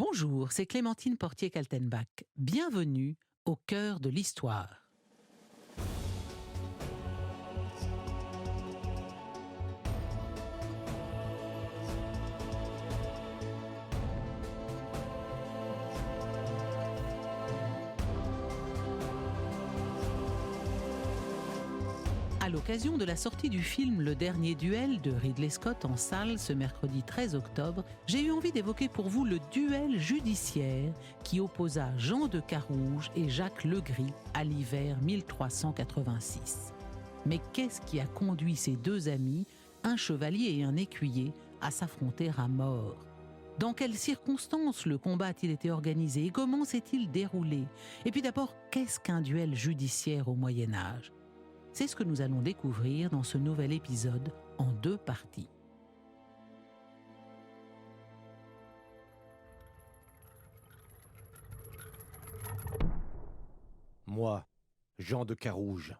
Bonjour, c'est Clémentine Portier-Kaltenbach. Bienvenue au cœur de l'histoire. À l'occasion de la sortie du film Le Dernier Duel de Ridley Scott en salle ce mercredi 13 octobre, j'ai eu envie d'évoquer pour vous le duel judiciaire qui opposa Jean de Carouge et Jacques Legris à l'hiver 1386. Mais qu'est-ce qui a conduit ces deux amis, un chevalier et un écuyer, à s'affronter à mort ? Dans quelles circonstances le combat a-t-il été organisé et comment s'est-il déroulé ? Et puis d'abord, qu'est-ce qu'un duel judiciaire au Moyen-Âge ? C'est ce que nous allons découvrir dans ce nouvel épisode en 2 parties. Moi, Jean de Carouge,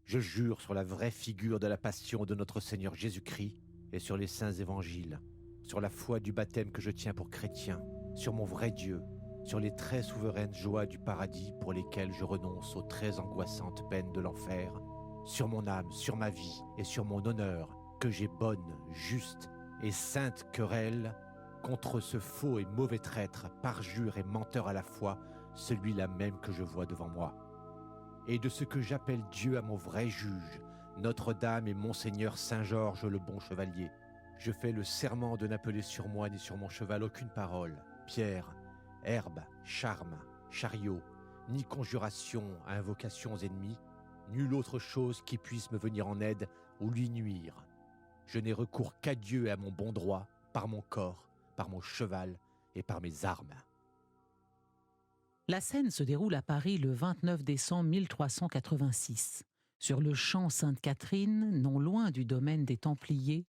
je jure sur la vraie figure de la passion de notre Seigneur Jésus-Christ et sur les saints évangiles, sur la foi du baptême que je tiens pour chrétien, sur mon vrai Dieu, sur les très souveraines joies du paradis pour lesquelles je renonce aux très angoissantes peines de l'enfer, sur mon âme, sur ma vie et sur mon honneur, que j'ai bonne, juste et sainte querelle contre ce faux et mauvais traître, parjure et menteur à la fois, celui-là même que je vois devant moi. Et de ce que j'appelle Dieu à mon vrai juge, Notre-Dame et Monseigneur Saint-Georges le bon chevalier, je fais le serment de n'appeler sur moi ni sur mon cheval aucune parole, pierre, herbe, charme, chariot, ni conjuration à invocations ennemies, nulle autre chose qui puisse me venir en aide ou lui nuire. Je n'ai recours qu'à Dieu et à mon bon droit, par mon corps, par mon cheval et par mes armes. La scène se déroule à Paris le 29 décembre 1386. Sur le champ Sainte-Catherine, non loin du domaine des Templiers,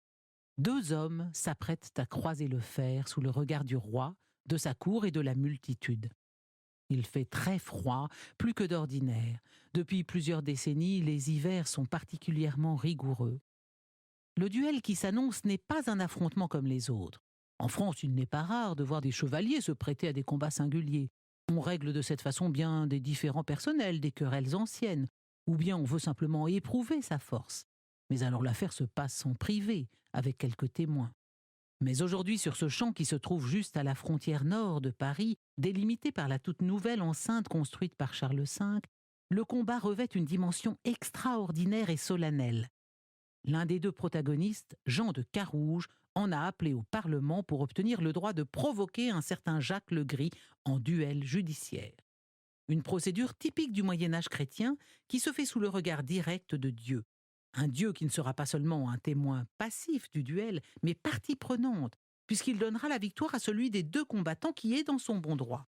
2 hommes s'apprêtent à croiser le fer sous le regard du roi, de sa cour et de la multitude. Il fait très froid, plus que d'ordinaire. Depuis plusieurs décennies, les hivers sont particulièrement rigoureux. Le duel qui s'annonce n'est pas un affrontement comme les autres. En France, il n'est pas rare de voir des chevaliers se prêter à des combats singuliers. On règle de cette façon bien des différends personnels, des querelles anciennes, ou bien on veut simplement éprouver sa force. Mais alors l'affaire se passe en privé, avec quelques témoins. Mais aujourd'hui, sur ce champ qui se trouve juste à la frontière nord de Paris, délimité par la toute nouvelle enceinte construite par Charles V, le combat revêt une dimension extraordinaire et solennelle. L'un des 2 protagonistes, Jean de Carouge, en a appelé au Parlement pour obtenir le droit de provoquer un certain Jacques Legris en duel judiciaire. Une procédure typique du Moyen-Âge chrétien qui se fait sous le regard direct de Dieu. Un Dieu qui ne sera pas seulement un témoin passif du duel, mais partie prenante, puisqu'il donnera la victoire à celui des 2 combattants qui est dans son bon droit.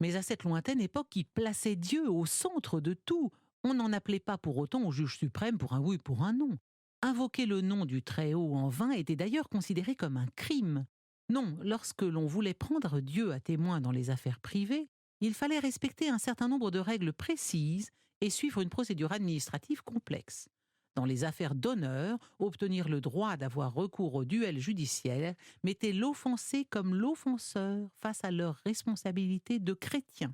Mais à cette lointaine époque qui plaçait Dieu au centre de tout, on n'en appelait pas pour autant au juge suprême pour un oui ou pour un non. Invoquer le nom du Très-Haut en vain était d'ailleurs considéré comme un crime. Non, lorsque l'on voulait prendre Dieu à témoin dans les affaires privées, il fallait respecter un certain nombre de règles précises et suivre une procédure administrative complexe. Dans les affaires d'honneur, obtenir le droit d'avoir recours au duel judiciaire mettait l'offensé comme l'offenseur face à leur responsabilité de chrétien.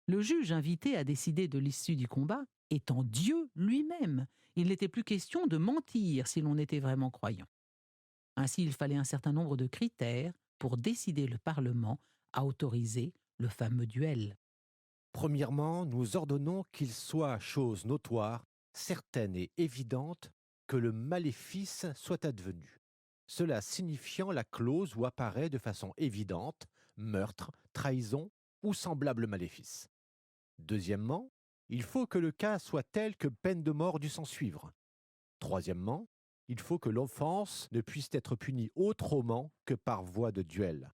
Le juge invité à décider de l'issue du combat étant Dieu lui-même, il n'était plus question de mentir si l'on était vraiment croyant. Ainsi, il fallait un certain nombre de critères pour décider le Parlement à autoriser le fameux duel. Premièrement, nous ordonnons qu'il soit chose notoire, certaine et évidente que le maléfice soit advenu. Cela signifiant la clause où apparaît de façon évidente meurtre, trahison ou semblable maléfice. Deuxièmement, il faut que le cas soit tel que peine de mort dû s'en suivre. Troisièmement, il faut que l'offense ne puisse être punie autrement que par voie de duel.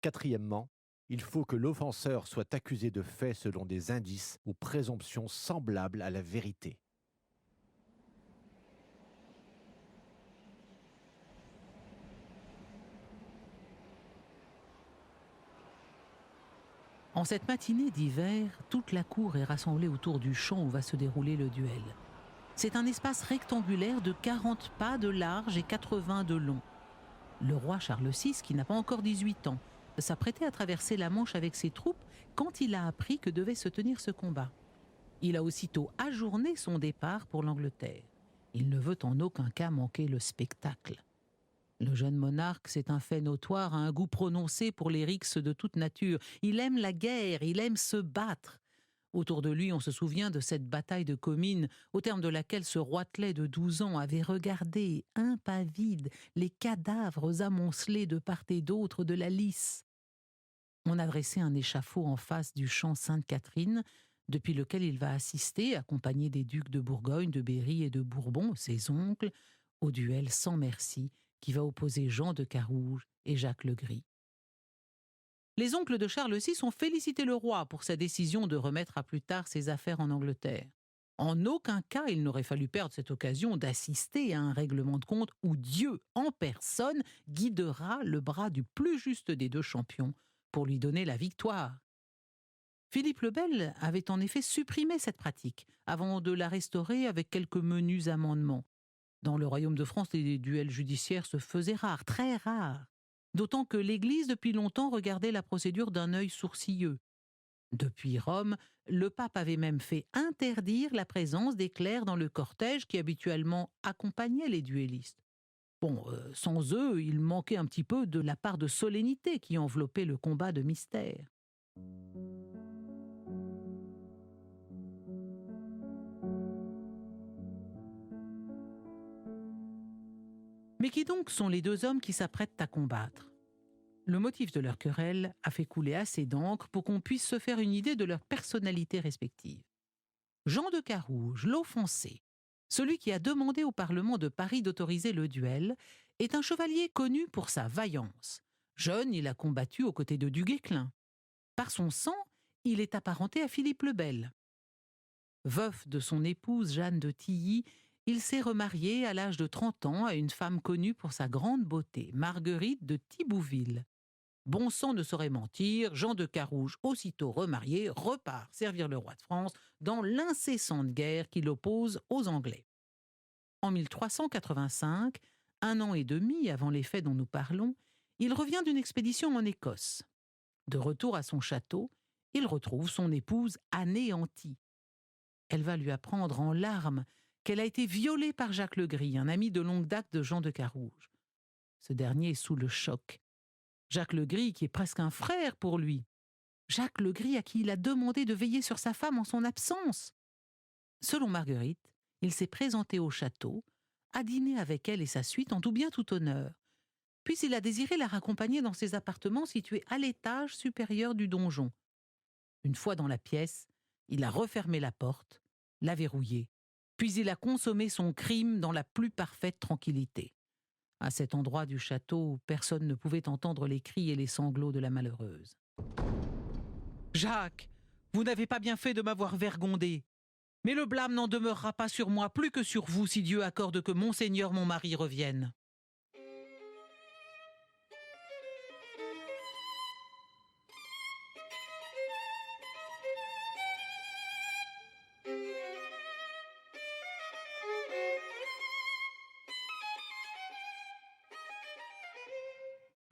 Quatrièmement, il faut que l'offenseur soit accusé de faits selon des indices ou présomptions semblables à la vérité. En cette matinée d'hiver, toute la cour est rassemblée autour du champ où va se dérouler le duel. C'est un espace rectangulaire de 40 pas de large et 80 de long. Le roi Charles VI, qui n'a pas encore 18 ans, s'apprêtait à traverser la Manche avec ses troupes quand il a appris que devait se tenir ce combat. Il a aussitôt ajourné son départ pour l'Angleterre. Il ne veut en aucun cas manquer le spectacle. Le jeune monarque, c'est un fait notoire, a un goût prononcé pour les rixes de toute nature. Il aime la guerre, il aime se battre. Autour de lui, on se souvient de cette bataille de Comines, au terme de laquelle ce roitelet de 12 ans avait regardé, impavide, les cadavres amoncelés de part et d'autre de la lice. On a dressé un échafaud en face du champ Sainte-Catherine, depuis lequel il va assister, accompagné des ducs de Bourgogne, de Berry et de Bourbon, ses oncles, au duel sans merci qui va opposer Jean de Carouge et Jacques le Gris. Les oncles de Charles VI ont félicité le roi pour sa décision de remettre à plus tard ses affaires en Angleterre. En aucun cas il n'aurait fallu perdre cette occasion d'assister à un règlement de compte où Dieu en personne guidera le bras du plus juste des deux champions pour lui donner la victoire. Philippe le Bel avait en effet supprimé cette pratique avant de la restaurer avec quelques menus amendements. Dans le royaume de France, les duels judiciaires se faisaient rares, très rares. D'autant que l'Église, depuis longtemps, regardait la procédure d'un œil sourcilleux. Depuis Rome, le pape avait même fait interdire la présence des clercs dans le cortège qui habituellement accompagnait les duellistes. Sans eux, il manquait un petit peu de la part de solennité qui enveloppait le combat de mystère. Mais qui donc sont les deux hommes qui s'apprêtent à combattre ? Le motif de leur querelle a fait couler assez d'encre pour qu'on puisse se faire une idée de leurs personnalités respectives. Jean de Carouge, l'offensé, celui qui a demandé au Parlement de Paris d'autoriser le duel, est un chevalier connu pour sa vaillance. Jeune, il a combattu aux côtés de Du Guesclin. Par son sang, il est apparenté à Philippe le Bel. Veuf de son épouse Jeanne de Tilly, il s'est remarié à l'âge de 30 ans à une femme connue pour sa grande beauté, Marguerite de Thibouville. Bon sang ne saurait mentir, Jean de Carouge, aussitôt remarié, repart servir le roi de France dans l'incessante guerre qui l'oppose aux Anglais. En 1385, 1 an et demi avant les faits dont nous parlons, il revient d'une expédition en Écosse. De retour à son château, il retrouve son épouse anéantie. Elle va lui apprendre en larmes qu'elle a été violée par Jacques le Gris, un ami de longue date de Jean de Carouge. Ce dernier est sous le choc. Jacques le Gris, qui est presque un frère pour lui. Jacques le Gris à qui il a demandé de veiller sur sa femme en son absence. Selon Marguerite, il s'est présenté au château, a dîné avec elle et sa suite en tout bien tout honneur. Puis il a désiré la raccompagner dans ses appartements situés à l'étage supérieur du donjon. Une fois dans la pièce, il a refermé la porte, l'a verrouillée, puis il a consommé son crime dans la plus parfaite tranquillité. À cet endroit du château, personne ne pouvait entendre les cris et les sanglots de la malheureuse. « Jacques, vous n'avez pas bien fait de m'avoir vergondé. Mais le blâme n'en demeurera pas sur moi plus que sur vous si Dieu accorde que Monseigneur mon mari revienne. »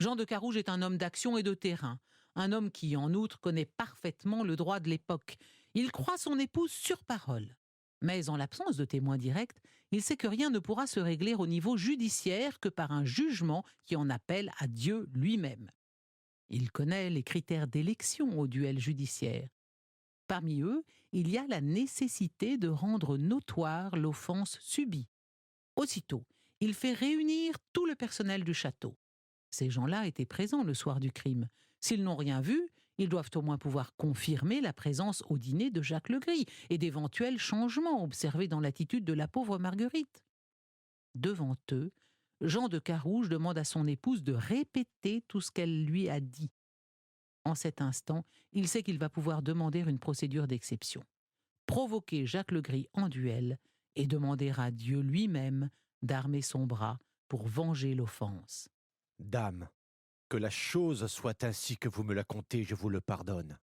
Jean de Carouge est un homme d'action et de terrain, un homme qui, en outre, connaît parfaitement le droit de l'époque. Il croit son épouse sur parole. Mais en l'absence de témoins directs, il sait que rien ne pourra se régler au niveau judiciaire que par un jugement qui en appelle à Dieu lui-même. Il connaît les critères d'élection au duel judiciaire. Parmi eux, il y a la nécessité de rendre notoire l'offense subie. Aussitôt, il fait réunir tout le personnel du château. Ces gens-là étaient présents le soir du crime. S'ils n'ont rien vu, ils doivent au moins pouvoir confirmer la présence au dîner de Jacques le Gris et d'éventuels changements observés dans l'attitude de la pauvre Marguerite. Devant eux, Jean de Carouge demande à son épouse de répéter tout ce qu'elle lui a dit. En cet instant, il sait qu'il va pouvoir demander une procédure d'exception, provoquer Jacques le Gris en duel et demander à Dieu lui-même d'armer son bras pour venger l'offense. Dame, que la chose soit ainsi que vous me la contez, je vous le pardonne.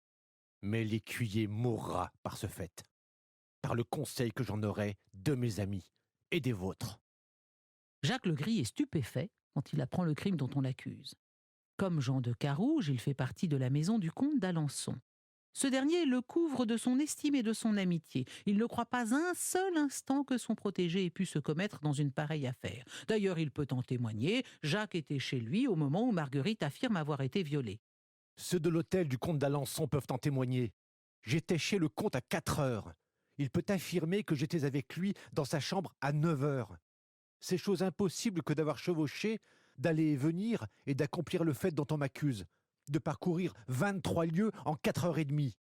Mais l'écuyer mourra par ce fait, par le conseil que j'en aurai de mes amis et des vôtres. Jacques le Gris est stupéfait quand il apprend le crime dont on l'accuse. Comme Jean de Carouge, il fait partie de la maison du comte d'Alençon. Ce dernier le couvre de son estime et de son amitié. Il ne croit pas un seul instant que son protégé ait pu se commettre dans une pareille affaire. D'ailleurs, il peut en témoigner, Jacques était chez lui au moment où Marguerite affirme avoir été violée. Ceux de l'hôtel du comte d'Alençon peuvent en témoigner. J'étais chez le comte à 4 heures. Il peut affirmer que j'étais avec lui dans sa chambre à 9 heures. C'est chose impossible que d'avoir chevauché, d'aller et venir et d'accomplir le fait dont on m'accuse, de parcourir 23 lieues en 4h30.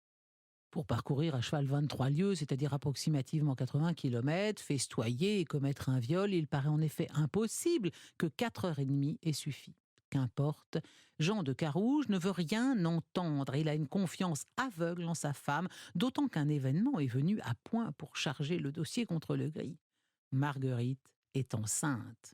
Pour parcourir à cheval 23 lieues, c'est-à-dire approximativement 80 km, festoyer et commettre un viol, il paraît en effet impossible que 4h30 ait suffi. Qu'importe, Jean de Carouge ne veut rien entendre. Il a une confiance aveugle en sa femme, d'autant qu'un événement est venu à point pour charger le dossier contre le gris. Marguerite est enceinte.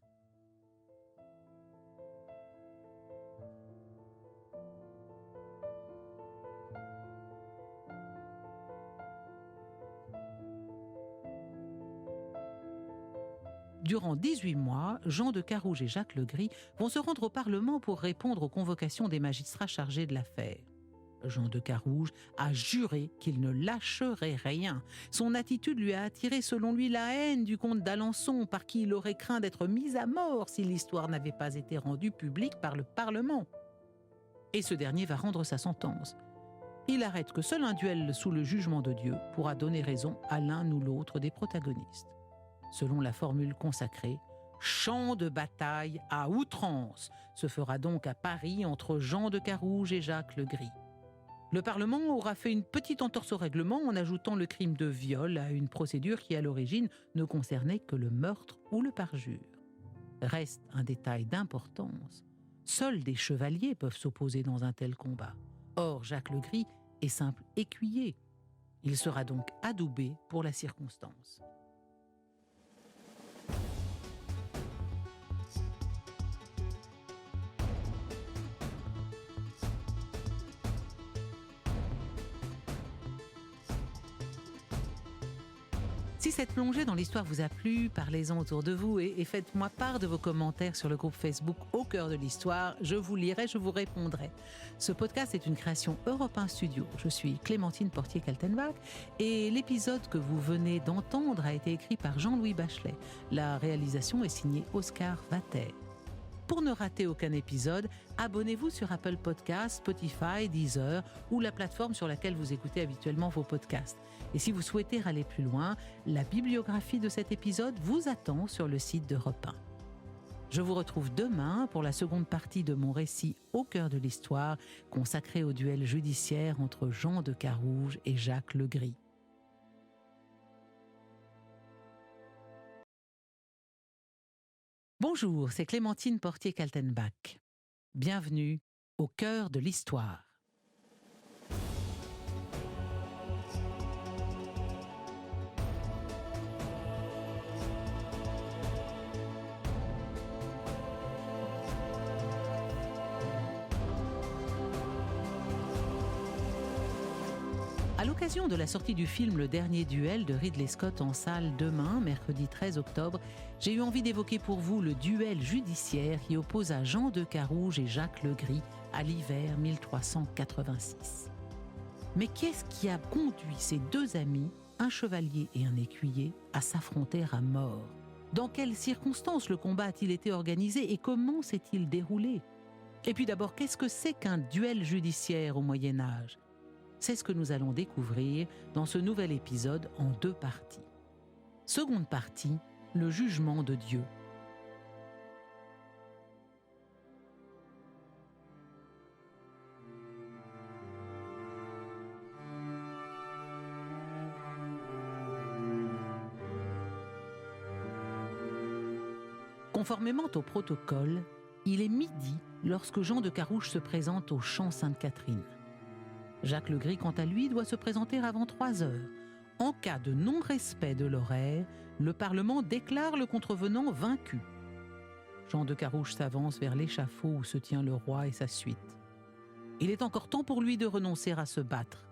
Durant 18 mois, Jean de Carouge et Jacques Legris vont se rendre au Parlement pour répondre aux convocations des magistrats chargés de l'affaire. Jean de Carouge a juré qu'il ne lâcherait rien. Son attitude lui a attiré selon lui la haine du comte d'Alençon, par qui il aurait craint d'être mis à mort si l'histoire n'avait pas été rendue publique par le Parlement. Et ce dernier va rendre sa sentence. Il arrête que seul un duel sous le jugement de Dieu pourra donner raison à l'un ou l'autre des protagonistes. Selon la formule consacrée, champ de bataille à outrance se fera donc à Paris entre Jean de Carouge et Jacques Legris. Le Parlement aura fait une petite entorse au règlement en ajoutant le crime de viol à une procédure qui, à l'origine, ne concernait que le meurtre ou le parjure. Reste un détail d'importance. Seuls des chevaliers peuvent s'opposer dans un tel combat. Or, Jacques Legris est simple écuyer. Il sera donc adoubé pour la circonstance. Si cette plongée dans l'histoire vous a plu, parlez-en autour de vous et faites-moi part de vos commentaires sur le groupe Facebook Au cœur de l'histoire. Je vous lirai, je vous répondrai. Ce podcast est une création Europe 1 Studio. Je suis Clémentine Portier-Kaltenbach et l'épisode que vous venez d'entendre a été écrit par Jean-Louis Bachelet. La réalisation est signée Oscar Vater. Pour ne rater aucun épisode, abonnez-vous sur Apple Podcasts, Spotify, Deezer ou la plateforme sur laquelle vous écoutez habituellement vos podcasts. Et si vous souhaitez aller plus loin, la bibliographie de cet épisode vous attend sur le site d'Europe 1. Je vous retrouve demain pour la seconde partie de mon récit Au cœur de l'histoire, consacré au duel judiciaire entre Jean de Carouge et Jacques Legris. Bonjour, c'est Clémentine Portier-Kaltenbach. Bienvenue au cœur de l'histoire. À l'occasion de la sortie du film Le Dernier Duel de Ridley Scott en salle demain, mercredi 13 octobre, j'ai eu envie d'évoquer pour vous le duel judiciaire qui opposa Jean de Carouge et Jacques Legris à l'hiver 1386. Mais qu'est-ce qui a conduit ces deux amis, un chevalier et un écuyer, à s'affronter à mort ? Dans quelles circonstances le combat a-t-il été organisé et comment s'est-il déroulé ? Et puis d'abord, qu'est-ce que c'est qu'un duel judiciaire au Moyen-Âge ? C'est ce que nous allons découvrir dans ce nouvel épisode en 2 parties. Seconde partie, le jugement de Dieu. Conformément au protocole, il est midi lorsque Jean de Carouge se présente au champ Sainte-Catherine. Jacques Legris, quant à lui, doit se présenter avant 3 heures. En cas de non-respect de l'horaire, le Parlement déclare le contrevenant vaincu. Jean de Carouge s'avance vers l'échafaud où se tient le roi et sa suite. Il est encore temps pour lui de renoncer à se battre.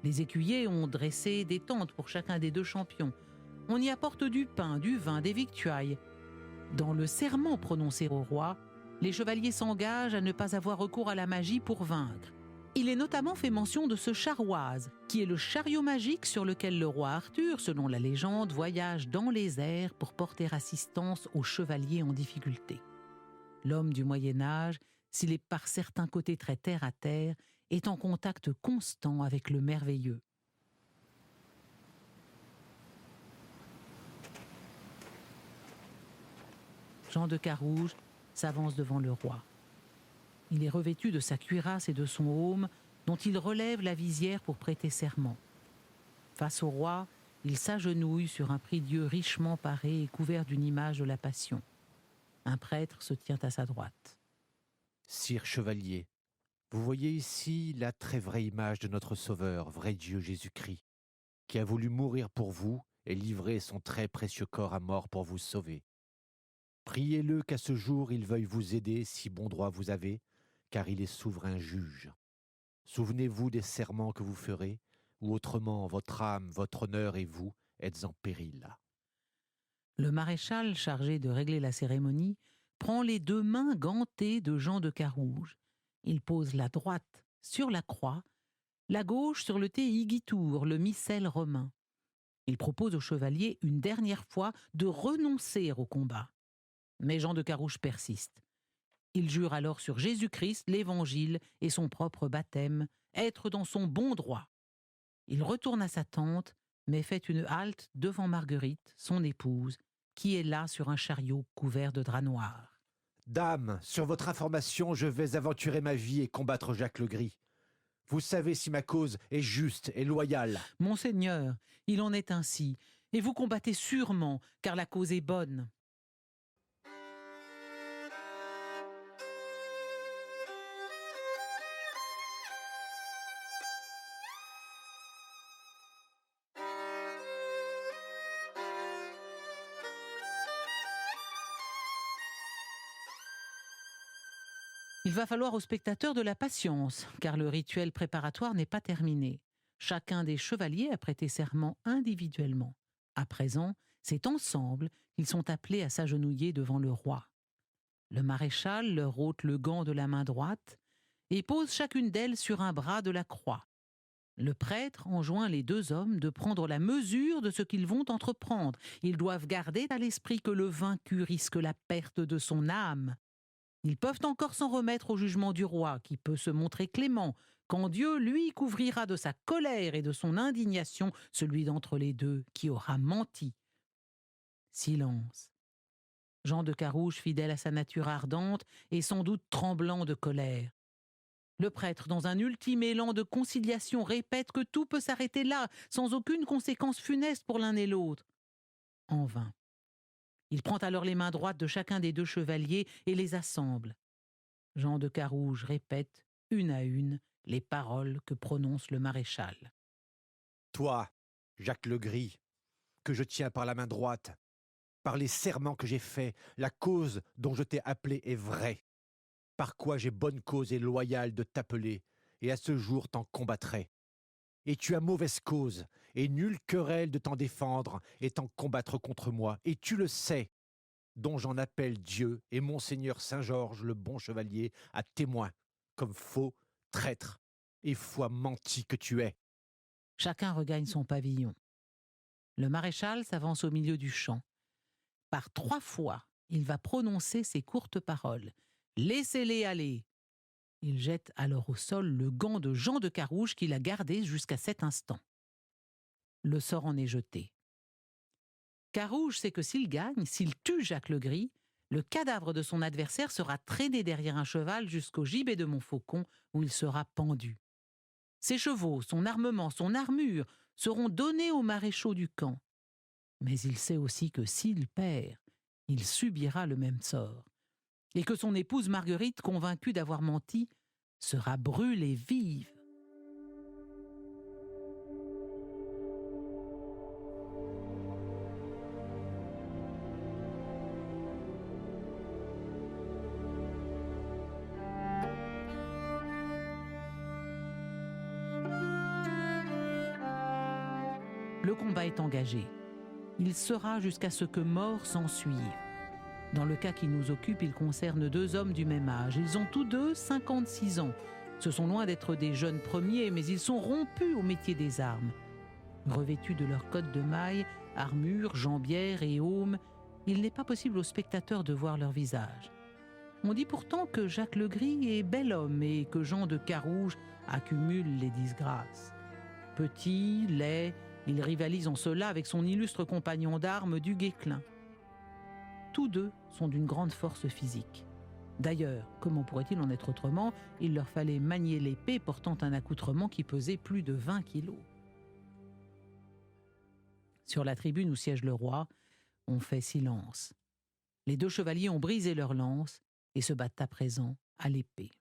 Les écuyers ont dressé des tentes pour chacun des 2 champions. On y apporte du pain, du vin, des victuailles. Dans le serment prononcé au roi, les chevaliers s'engagent à ne pas avoir recours à la magie pour vaincre. Il est notamment fait mention de ce charoise, qui est le chariot magique sur lequel le roi Arthur, selon la légende, voyage dans les airs pour porter assistance aux chevaliers en difficulté. L'homme du Moyen-Âge, s'il est par certains côtés très terre-à-terre, est en contact constant avec le merveilleux. Jean de Carouge s'avance devant le roi. Il est revêtu de sa cuirasse et de son aume, dont il relève la visière pour prêter serment. Face au roi, il s'agenouille sur un prie-dieu richement paré et couvert d'une image de la Passion. Un prêtre se tient à sa droite. Sire chevalier, vous voyez ici la très vraie image de notre Sauveur, vrai Dieu Jésus-Christ, qui a voulu mourir pour vous et livrer son très précieux corps à mort pour vous sauver. Priez-le qu'à ce jour il veuille vous aider si bon droit vous avez, car il est souverain juge. Souvenez-vous des serments que vous ferez, ou autrement votre âme, votre honneur et vous êtes en péril. Le maréchal, chargé de régler la cérémonie, prend les deux mains gantées de Jean de Carouge. Il pose la droite sur la croix, la gauche sur le Théigitour, le missel romain. Il propose au chevalier une dernière fois de renoncer au combat. Mais Jean de Carouge persiste. Il jure alors sur Jésus-Christ, l'Évangile et son propre baptême, être dans son bon droit. Il retourne à sa tente, mais fait une halte devant Marguerite, son épouse, qui est là sur un chariot couvert de drap noir. Dame, sur votre information, je vais aventurer ma vie et combattre Jacques le Gris. Vous savez si ma cause est juste et loyale. Monseigneur, il en est ainsi, et vous combattez sûrement, car la cause est bonne. Il va falloir aux spectateurs de la patience, car le rituel préparatoire n'est pas terminé. Chacun des chevaliers a prêté serment individuellement. À présent, c'est ensemble qu'ils sont appelés à s'agenouiller devant le roi. Le maréchal leur ôte le gant de la main droite et pose chacune d'elles sur un bras de la croix. Le prêtre enjoint les deux hommes de prendre la mesure de ce qu'ils vont entreprendre. Ils doivent garder à l'esprit que le vaincu risque la perte de son âme. Ils peuvent encore s'en remettre au jugement du roi, qui peut se montrer clément, quand Dieu, lui, couvrira de sa colère et de son indignation celui d'entre les deux qui aura menti. Silence. Jean de Carouge, fidèle à sa nature ardente, et sans doute tremblant de colère. Le prêtre, dans un ultime élan de conciliation, répète que tout peut s'arrêter là, sans aucune conséquence funeste pour l'un et l'autre. En vain. Il prend alors les mains droites de chacun des deux chevaliers et les assemble. Jean de Carouge répète, une à une, les paroles que prononce le maréchal. Toi, Jacques le Gris, que je tiens par la main droite, par les serments que j'ai faits, la cause dont je t'ai appelé est vraie. Par quoi j'ai bonne cause et loyale de t'appeler, et à ce jour t'en combattrai. Et tu as mauvaise cause, et nulle querelle de t'en défendre et t'en combattre contre moi, et tu le sais, dont j'en appelle Dieu et Monseigneur Saint-Georges, le bon chevalier, à témoin, comme faux, traître et foi menti que tu es. Chacun regagne son pavillon. Le maréchal s'avance au milieu du champ. Par 3 fois, il va prononcer ces courtes paroles. « Laissez-les aller !» Il jette alors au sol le gant de Jean de Carouge qu'il a gardé jusqu'à cet instant. Le sort en est jeté. Carouge sait que s'il gagne, s'il tue Jacques le Gris, le cadavre de son adversaire sera traîné derrière un cheval jusqu'au gibet de Montfaucon où il sera pendu. Ses chevaux, son armement, son armure seront donnés aux maréchaux du camp. Mais il sait aussi que s'il perd, il subira le même sort, et que son épouse Marguerite, convaincue d'avoir menti, sera brûlée vive. Le combat est engagé. Il sera jusqu'à ce que mort s'ensuive. Dans le cas qui nous occupe, il concerne 2 hommes du même âge. Ils ont tous deux 56 ans. Ce sont loin d'être des jeunes premiers, mais ils sont rompus au métier des armes. Revêtus de leur cotte de mailles, armure, jambières et aumes, il n'est pas possible aux spectateurs de voir leur visage. On dit pourtant que Jacques Legris est bel homme et que Jean de Carouge accumule les disgrâces. Petit, laid, il rivalise en cela avec son illustre compagnon d'armes du Guesclin. Tous deux sont d'une grande force physique. D'ailleurs, comment pourrait-il en être autrement? Il leur fallait manier l'épée portant un accoutrement qui pesait plus de 20 kilos. Sur la tribune où siège le roi, on fait silence. Les 2 chevaliers ont brisé leurs lances et se battent à présent à l'épée.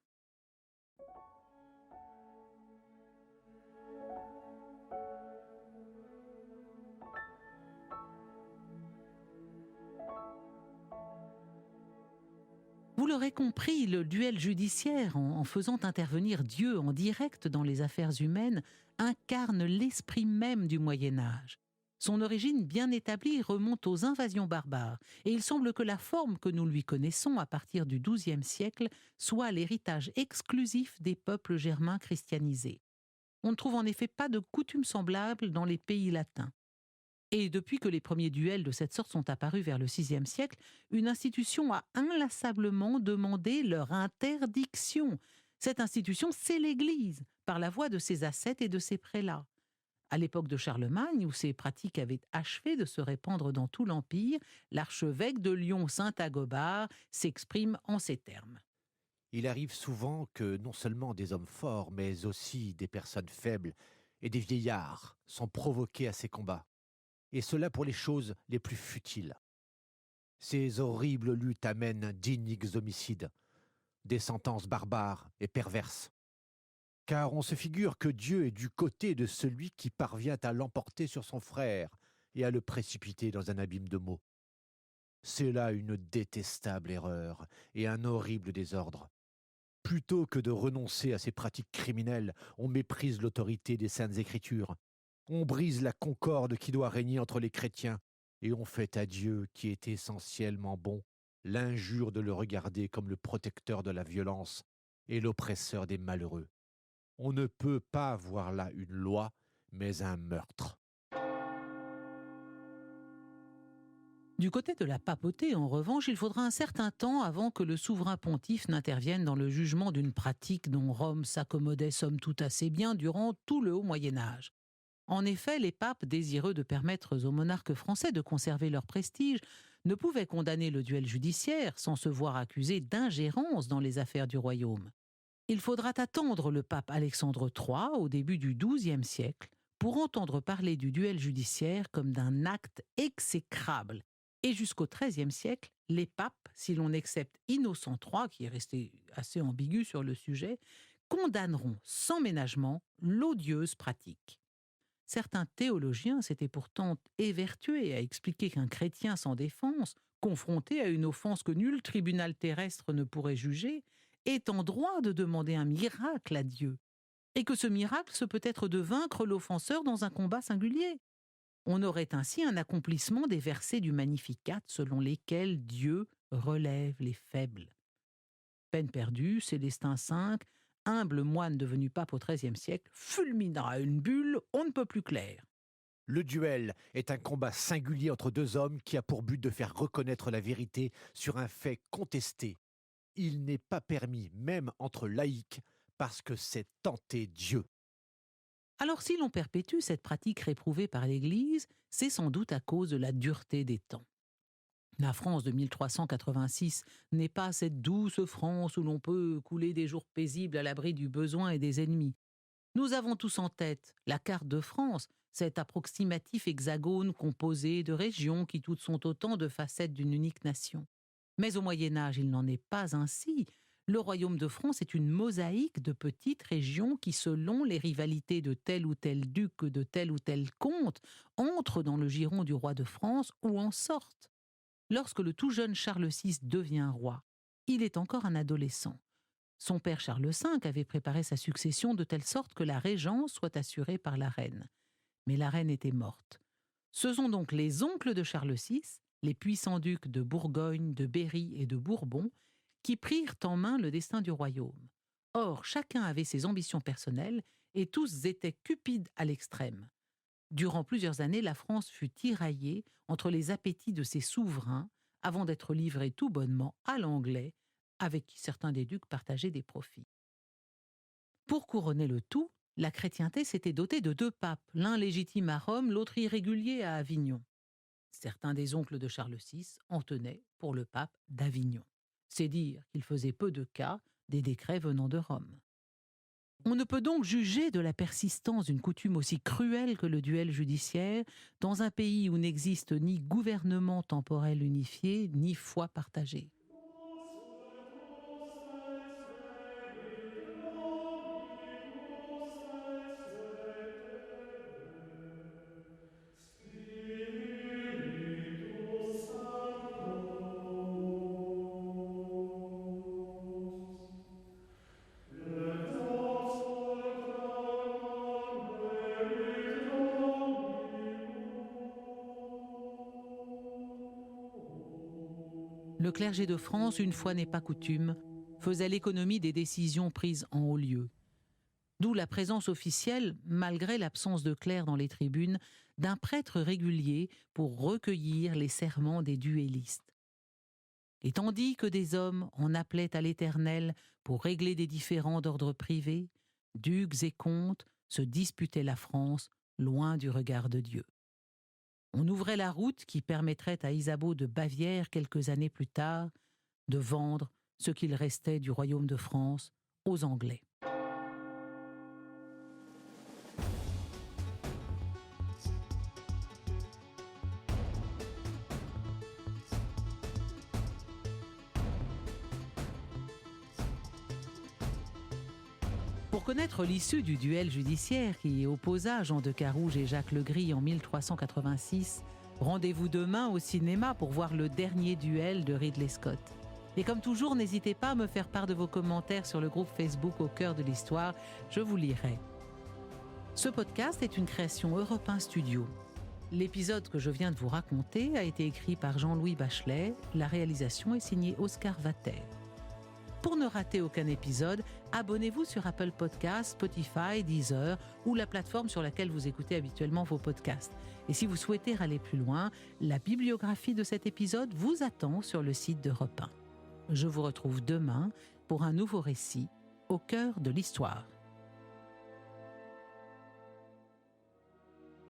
Vous l'aurez compris, le duel judiciaire, en faisant intervenir Dieu en direct dans les affaires humaines, incarne l'esprit même du Moyen-Âge. Son origine bien établie remonte aux invasions barbares, et il semble que la forme que nous lui connaissons à partir du XIIe siècle soit l'héritage exclusif des peuples germains christianisés. On ne trouve en effet pas de coutumes semblables dans les pays latins. Et depuis que les premiers duels de cette sorte sont apparus vers le VIe siècle, une institution a inlassablement demandé leur interdiction. Cette institution, c'est l'Église, par la voix de ses ascètes et de ses prélats. À l'époque de Charlemagne, où ces pratiques avaient achevé de se répandre dans tout l'Empire, l'archevêque de Lyon, saint Agobard, s'exprime en ces termes. Il arrive souvent que non seulement des hommes forts, mais aussi des personnes faibles et des vieillards sont provoqués à ces combats. Et cela pour les choses les plus futiles. Ces horribles luttes amènent d'iniques homicides, des sentences barbares et perverses. Car on se figure que Dieu est du côté de celui qui parvient à l'emporter sur son frère et à le précipiter dans un abîme de maux. C'est là une détestable erreur et un horrible désordre. Plutôt que de renoncer à ces pratiques criminelles, on méprise l'autorité des Saintes Écritures. On brise la concorde qui doit régner entre les chrétiens et on fait à Dieu, qui est essentiellement bon, l'injure de le regarder comme le protecteur de la violence et l'oppresseur des malheureux. On ne peut pas voir là une loi, mais un meurtre. Du côté de la papauté, en revanche, il faudra un certain temps avant que le souverain pontife n'intervienne dans le jugement d'une pratique dont Rome s'accommodait somme toute assez bien durant tout le haut Moyen-Âge. En effet, les papes, désireux de permettre aux monarques français de conserver leur prestige, ne pouvaient condamner le duel judiciaire sans se voir accusés d'ingérence dans les affaires du royaume. Il faudra attendre le pape Alexandre III, au début du XIIe siècle, pour entendre parler du duel judiciaire comme d'un acte exécrable. Et jusqu'au XIIIe siècle, les papes, si l'on accepte Innocent III, qui est resté assez ambigu sur le sujet, condamneront sans ménagement l'odieuse pratique. Certains théologiens s'étaient pourtant évertués à expliquer qu'un chrétien sans défense, confronté à une offense que nul tribunal terrestre ne pourrait juger, est en droit de demander un miracle à Dieu, et que ce miracle se peut être de vaincre l'offenseur dans un combat singulier. On aurait ainsi un accomplissement des versets du Magnificat selon lesquels Dieu relève les faibles. Peine perdue, Célestin V, humble moine devenu pape au XIIIe siècle, fulmina à une bulle on ne peut plus claire. Le duel est un combat singulier entre 2 hommes qui a pour but de faire reconnaître la vérité sur un fait contesté. Il n'est pas permis, même entre laïcs, parce que c'est tenter Dieu. Alors si l'on perpétue cette pratique réprouvée par l'Église, c'est sans doute à cause de la dureté des temps. La France de 1386 n'est pas cette douce France où l'on peut couler des jours paisibles à l'abri du besoin et des ennemis. Nous avons tous en tête la carte de France, cet approximatif hexagone composé de régions qui toutes sont autant de facettes d'une unique nation. Mais au Moyen-Âge, il n'en est pas ainsi. Le royaume de France est une mosaïque de petites régions qui, selon les rivalités de tel ou tel duc, de tel ou tel comte, entrent dans le giron du roi de France ou en sortent. Lorsque le tout jeune Charles VI devient roi, il est encore un adolescent. Son père Charles V avait préparé sa succession de telle sorte que la régence soit assurée par la reine. Mais la reine était morte. Ce sont donc les oncles de Charles VI, les puissants ducs de Bourgogne, de Berry et de Bourbon, qui prirent en main le destin du royaume. Or, chacun avait ses ambitions personnelles et tous étaient cupides à l'extrême. Durant plusieurs années, la France fut tiraillée entre les appétits de ses souverains avant d'être livrée tout bonnement à l'anglais, avec qui certains des ducs partageaient des profits. Pour couronner le tout, la chrétienté s'était dotée de 2 papes, l'un légitime à Rome, l'autre irrégulier à Avignon. Certains des oncles de Charles VI en tenaient pour le pape d'Avignon. C'est dire qu'il faisait peu de cas des décrets venant de Rome. On ne peut donc juger de la persistance d'une coutume aussi cruelle que le duel judiciaire dans un pays où n'existe ni gouvernement temporel unifié, ni foi partagée. Le clergé de France, une fois n'est pas coutume, faisait l'économie des décisions prises en haut lieu. D'où la présence officielle, malgré l'absence de clerc dans les tribunes, d'un prêtre régulier pour recueillir les serments des duellistes. Et tandis que des hommes en appelaient à l'Éternel pour régler des différends d'ordre privé, ducs et comtes se disputaient la France loin du regard de Dieu. On ouvrait la route qui permettrait à Isabeau de Bavière, quelques années plus tard, de vendre ce qu'il restait du royaume de France aux Anglais. Pour connaître l'issue du duel judiciaire qui opposa Jean de Carouge et Jacques Legris en 1386, rendez-vous demain au cinéma pour voir le dernier duel de Ridley Scott. Et comme toujours, n'hésitez pas à me faire part de vos commentaires sur le groupe Facebook Au cœur de l'histoire, je vous lirai. Ce podcast est une création Europe 1 Studio. L'épisode que je viens de vous raconter a été écrit par Jean-Louis Bachelet, la réalisation est signée Oscar Vater. Pour ne rater aucun épisode, abonnez-vous sur Apple Podcasts, Spotify, Deezer ou la plateforme sur laquelle vous écoutez habituellement vos podcasts. Et si vous souhaitez aller plus loin, la bibliographie de cet épisode vous attend sur le site d'Europe 1. Je vous retrouve demain pour un nouveau récit au cœur de l'histoire.